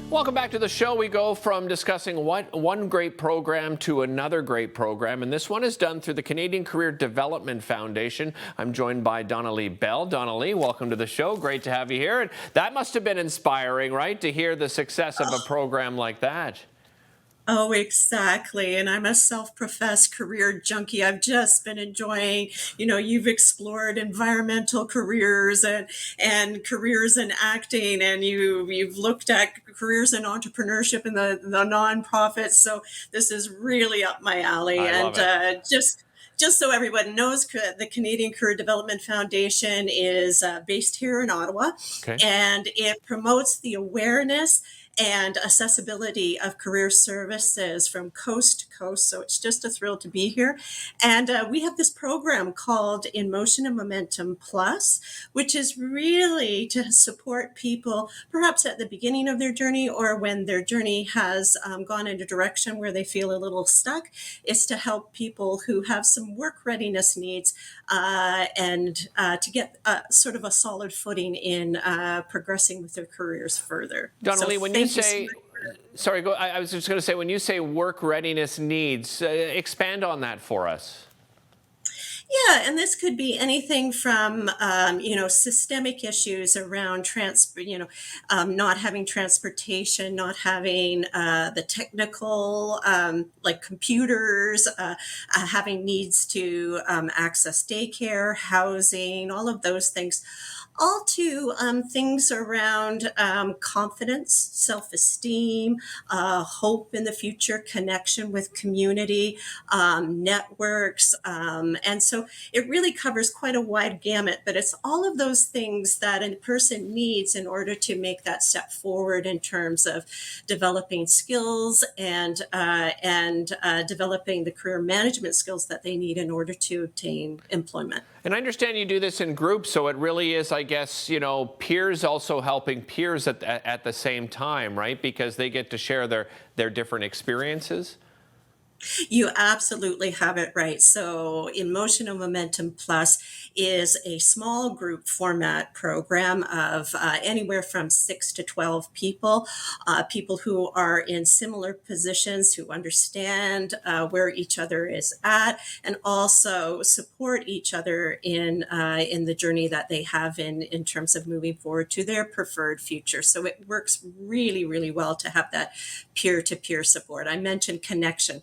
Welcome back to the show. We go from discussing one great program to another great program, and this one is done through the Canadian Career Development Foundation. I'm joined by Donnalee Bell. Donnalee, welcome to the show. Great to have you here. And that must have been inspiring, right, to hear the success of a program like that. Oh, exactly. And I'm a self-professed career junkie. I've just been enjoying, you've explored environmental careers and careers in acting, and you've looked at careers in entrepreneurship and the nonprofits. So this is really up my alley. I And love it. just so everyone knows, the Canadian Career Development Foundation is based here in Ottawa, Okay. and it promotes the awareness and accessibility of career services from coast to coast. So it's just a thrill to be here. And we have this program called In Motion and Momentum Plus, which is really to support people perhaps at the beginning of their journey or when their journey has gone in a direction where they feel a little stuck. It's to help people who have some work readiness needs and to get sort of a solid footing in progressing with their careers further. Donnalee, So when you thank you so say, much. sorry, I was just going to say, when you say work readiness needs, expand on that for us. Yeah, and this could be anything from systemic issues around not having transportation, not having the technical like computers, having needs to access daycare, housing, all of those things. All to things around confidence, self-esteem, hope in the future, connection with community, networks, and so it really covers quite a wide gamut, but it's all of those things that a person needs in order to make that step forward in terms of developing skills and developing the career management skills that they need in order to obtain employment. And I understand you do this in groups, so it really is, I guess, peers also helping peers at the same time, right? Because they get to share their different experiences. You absolutely have it right. So, Emotional Momentum Plus is a small group format program of anywhere from 6 to 12 people, people who are in similar positions, who understand where each other is at, and also support each other in the journey that they have in terms of moving forward to their preferred future. So, it works really, really well to have that peer-to-peer support. I mentioned connection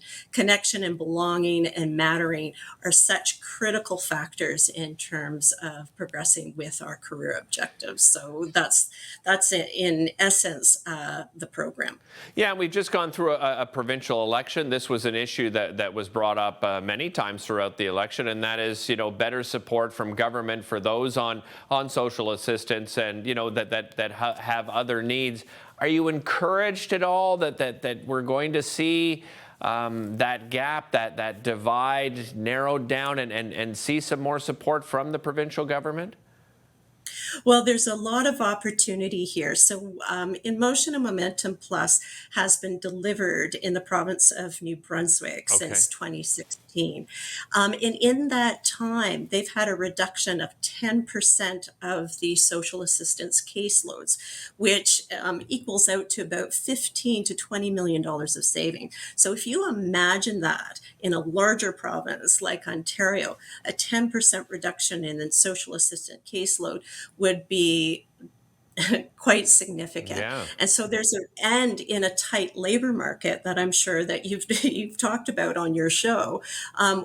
and belonging and mattering are such critical factors in terms of progressing with our career objectives. So that's in essence the program. Yeah, we've just gone through a provincial election. This was an issue that was brought up many times throughout the election, and that is, better support from government for those on social assistance and, that have other needs. Are you encouraged at all that we're going to see that gap, that divide narrowed down and see some more support from the provincial government? Well, there's a lot of opportunity here. So, In Motion and Momentum Plus has been delivered in the province of New Brunswick Okay. since 2016. And in that time, they've had a reduction of 10% of the social assistance caseloads, which equals out to about $15 to $20 million of savings. So, if you imagine that in a larger province like Ontario, a 10% reduction in the social assistant caseload would be quite significant. Yeah. And so and in a tight labor market that I'm sure that you've talked about on your show,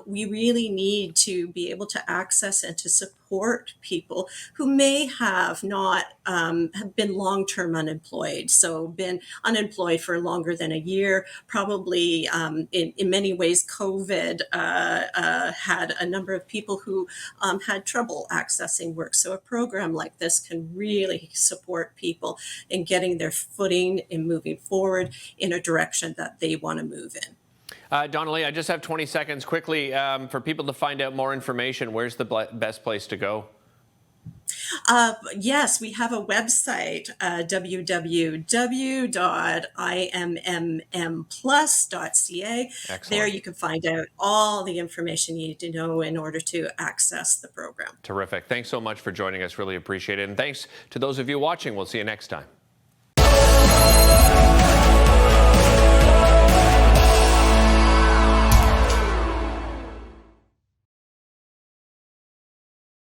we really need to be able to access and to support people who may have not have been long-term unemployed, so been unemployed for longer than a year. Probably in many ways, COVID had a number of people who had trouble accessing work. So a program like this can really support people in getting their footing and moving forward in a direction that they want to move in. Donnalee, I just have 20 seconds quickly for people to find out more information. Where's the best place to go? Yes, we have a website, www.immplus.ca. Excellent. There you can find out all the information you need to know in order to access the program. Terrific. Thanks so much for joining us. Really appreciate it. And thanks to those of you watching. We'll see you next time.